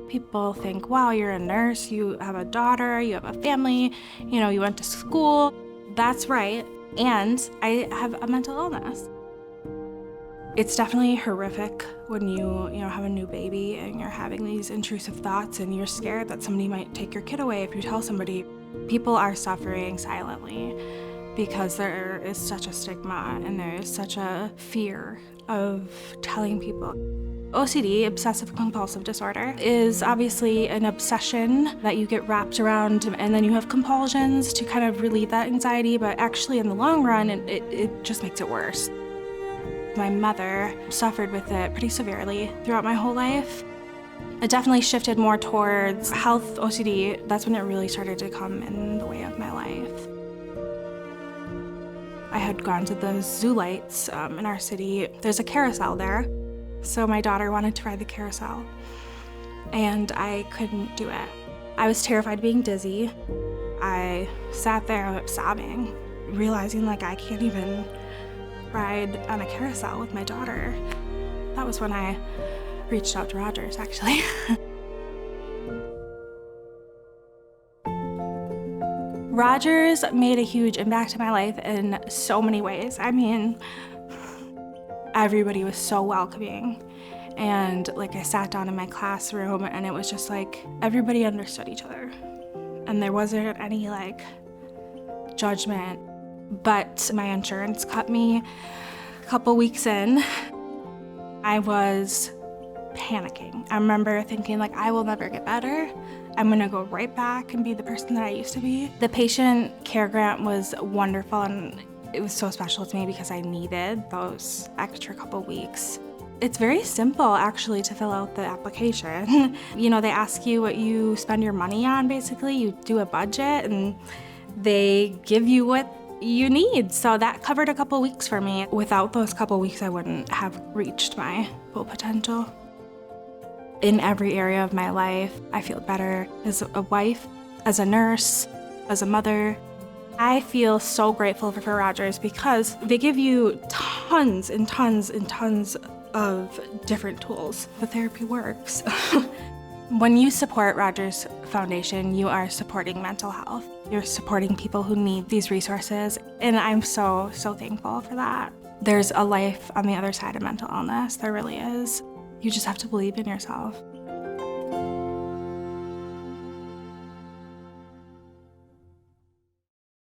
People think, wow, you're a nurse, you have a daughter, you have a family, you went to school. That's right. And I have a mental illness. It's definitely horrific when you have a new baby and you're having these intrusive thoughts and you're scared that somebody might take your kid away if you tell somebody. People are suffering silently because there is such a stigma and there is such a fear of telling people. OCD, obsessive compulsive disorder, is obviously an obsession that you get wrapped around, and then you have compulsions to kind of relieve that anxiety, but actually in the long run, it just makes it worse. My mother suffered with it pretty severely throughout my whole life. It definitely shifted more towards health OCD. That's when it really started to come in the way of my life. I had gone to the zoo lights in our city. There's a carousel there. So my daughter wanted to ride the carousel, and I couldn't do it. I was terrified of being dizzy. I sat there sobbing, realizing I can't even ride on a carousel with my daughter. That was when I reached out to Rogers, actually. Rogers made a huge impact in my life in so many ways. I mean, everybody was so welcoming, and I sat down in my classroom and it was just everybody understood each other and there wasn't any judgment. But my insurance cut me a couple weeks in. I was panicking. I remember thinking I will never get better. I'm gonna go right back and be the person that I used to be. The patient care grant was wonderful, and it was so special to me because I needed those extra couple weeks. It's very simple, actually, to fill out the application. They ask you what you spend your money on, basically. You do a budget, and they give you what you need. So that covered a couple weeks for me. Without those couple weeks, I wouldn't have reached my full potential. In every area of my life, I feel better as a wife, as a nurse, as a mother. I feel so grateful for Rogers because they give you tons and tons and tons of different tools. The therapy works. When you support Rogers Foundation, you are supporting mental health. You're supporting people who need these resources, and I'm so, so thankful for that. There's a life on the other side of mental illness, there really is. You just have to believe in yourself.